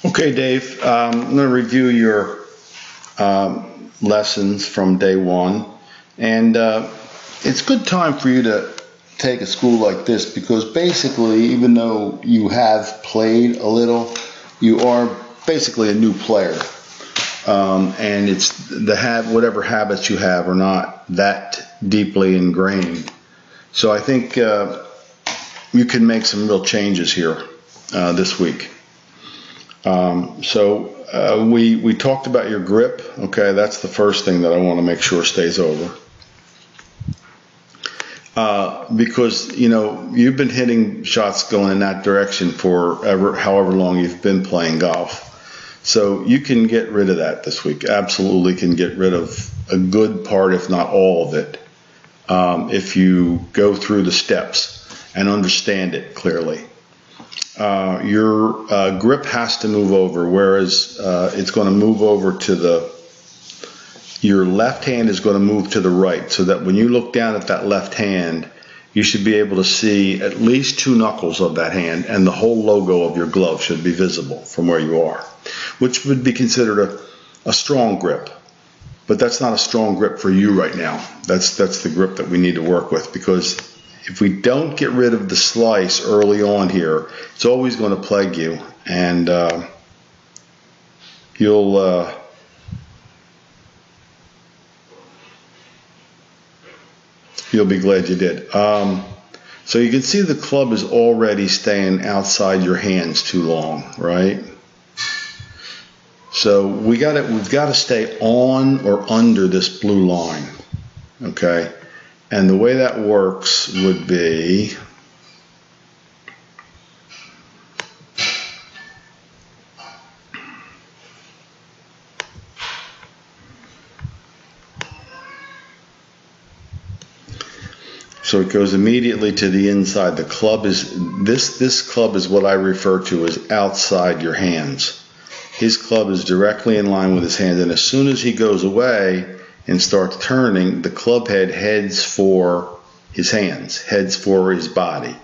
Okay, Dave, I'm going to review your lessons from day one. And it's a good time for you to take a school like this because basically, even though you have played a little, you are basically a new player. And it's whatever habits you have are not that deeply ingrained. So I think you can make some real changes here this week. We talked about your grip. Okay, that's the first thing that I want to make sure stays over. Because you've been hitting shots going in that direction for however long you've been playing golf. So you can get rid of that this week. Absolutely can get rid of a good part, if not all of it, if you go through the steps and understand it clearly. Your grip has to move over, whereas it's going to move over to your left hand is going to move to the right, so that when you look down at that left hand, you should be able to see at least two knuckles of that hand, and the whole logo of your glove should be visible from where you are, which would be considered a strong grip. But that's not a strong grip for you right now. That's the grip that we need to work with, because if we don't get rid of the slice early on here, it's always going to plague you, and you'll be glad you did. So you can see the club is already staying outside your hands too long, right? So we've got to stay on or under this blue line, okay? And the way that works would be so it goes immediately to the inside. The club is this club is what I refer to as outside your hands. His club is directly in line with his hand, and as soon as he goes away and starts turning, the club head heads for his hands, heads for his body.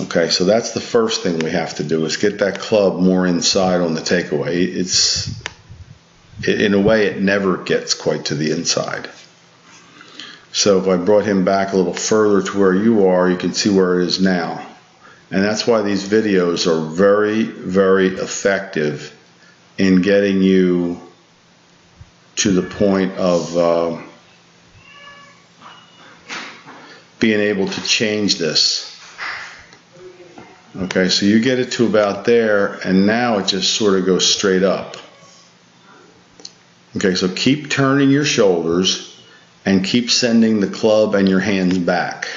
Okay, so that's the first thing we have to do, is get that club more inside on the takeaway. In a way, it never gets quite to the inside. So if I brought him back a little further to where you are, you can see where it is now. And that's why these videos are very, very effective in getting you to the point of being able to change this. Okay, so you get it to about there, and now it just sort of goes straight up. Okay, so keep turning your shoulders and keep sending the club and your hands back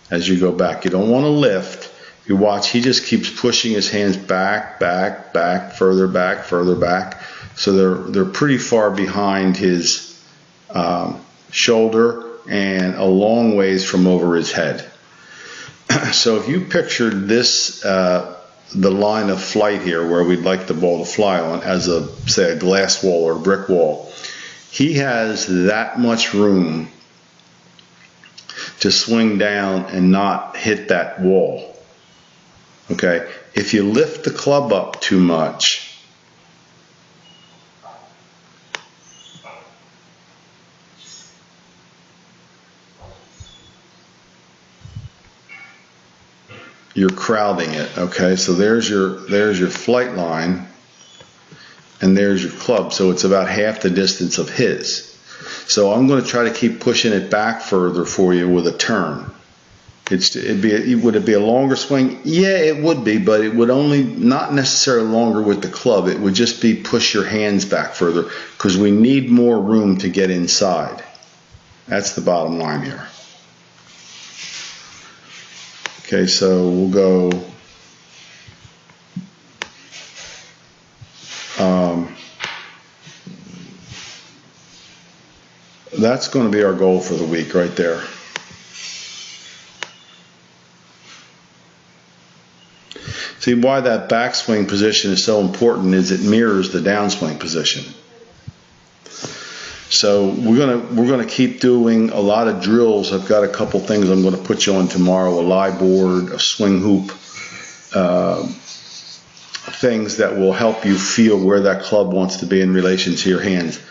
as you go back. You don't want to lift. You watch, he just keeps pushing his hands back, back, back, further back, further back. So they're pretty far behind his shoulder and a long ways from over his head. So if you pictured this, the line of flight here where we'd like the ball to fly on as say a glass wall or a brick wall, he has that much room to swing down and not hit that wall. Okay, if you lift the club up too much, you're crowding it. Okay, so there's your flight line, and there's your club, so it's about half the distance of his. So I'm going to try to keep pushing it back further for you with a turn. Would it be a longer swing? Yeah, it would be, but it would only, not necessarily longer with the club. It would just be push your hands back further, because we need more room to get inside. That's the bottom line here. Okay, so we'll go that's going to be our goal for the week right there. See, why that backswing position is so important is it mirrors the downswing position. So we're gonna keep doing a lot of drills. I've got a couple things I'm going to put you on tomorrow: a lie board, a swing hoop, things that will help you feel where that club wants to be in relation to your hands.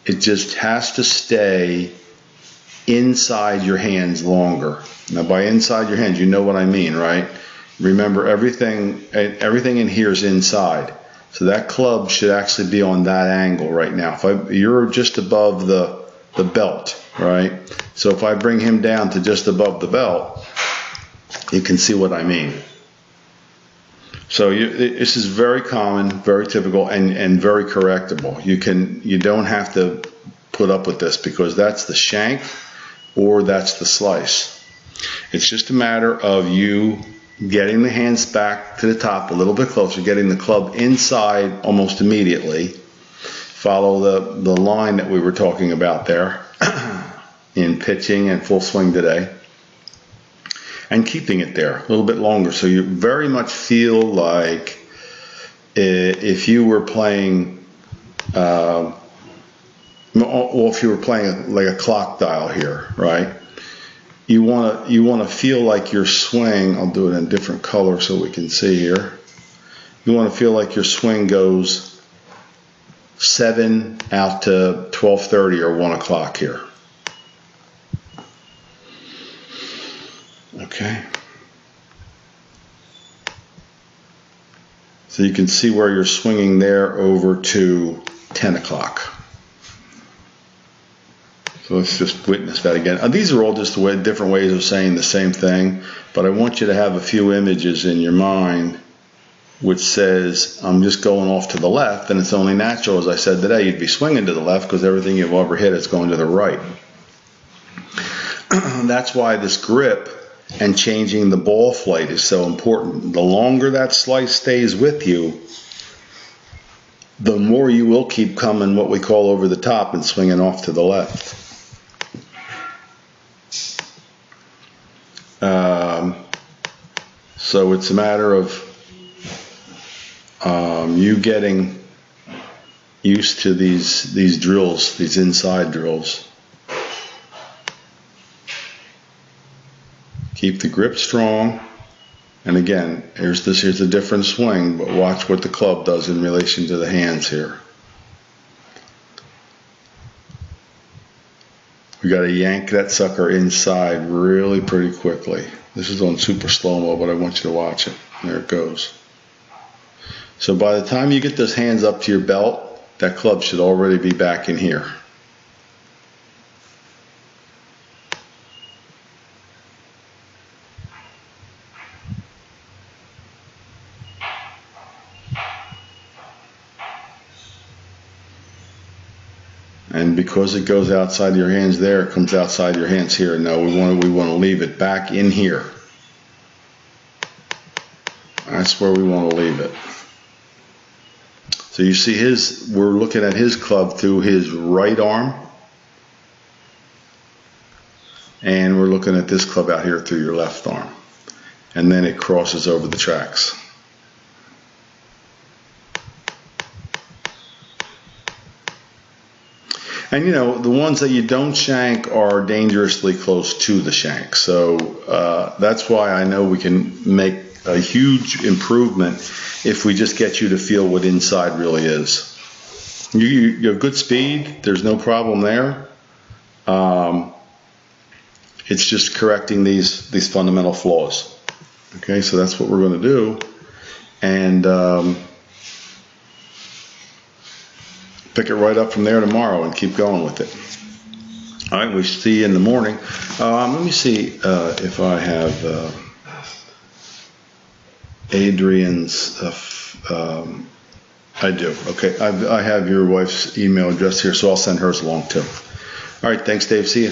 It just has to stay inside your hands longer. Now, by inside your hands, you know what I mean, right? Remember, everything in here is inside. So that club should actually be on that angle right now. You're just above the belt, right? So if I bring him down to just above the belt, you can see what I mean. So this is very common, very typical, and very correctable. You don't have to put up with this because that's the shank or that's the slice. It's just a matter of you getting the hands back to the top a little bit closer, getting the club inside almost immediately. Follow the line that we were talking about there in pitching and full swing today, and keeping it there a little bit longer, so you very much feel like if you were playing, well, if you were playing like a clock dial here, right? You want to feel like your swing. I'll do it in a different color so we can see here. You want to feel like your swing goes 7 out to 12:30 or 1 o'clock here. Okay. So you can see where you're swinging there over to 10 o'clock. So let's just witness that again. These are all just different ways of saying the same thing, but I want you to have a few images in your mind which says, I'm just going off to the left, and it's only natural, as I said today, you'd be swinging to the left because everything you've ever hit is going to the right. That's why this grip and changing the ball flight is so important. The longer that slice stays with you, the more you will keep coming what we call over the top and swinging off to the left. So it's a matter of you getting used to these drills, these inside drills. Keep the grip strong, and again, here's a different swing, but watch what the club does in relation to the hands here. We got to yank that sucker inside really pretty quickly. This is on super slow-mo, but I want you to watch it. There it goes. So by the time you get those hands up to your belt, that club should already be back in here. And because it goes outside your hands there, it comes outside your hands here. No, we want to leave it back in here. That's where we want to leave it. So you see we're looking at his club through his right arm. And we're looking at this club out here through your left arm. And then it crosses over the tracks. And you know, the ones that you don't shank are dangerously close to the shank. So that's why I know we can make a huge improvement if we just get you to feel what inside really is. You have good speed, there's no problem there. It's just correcting these fundamental flaws. Okay, so that's what we're going to do. And pick it right up from there tomorrow and keep going with it. All right, we see you in the morning. Let me see if I have Adrian's. I do. Okay, I have your wife's email address here, so I'll send hers along too. All right, thanks, Dave. See you.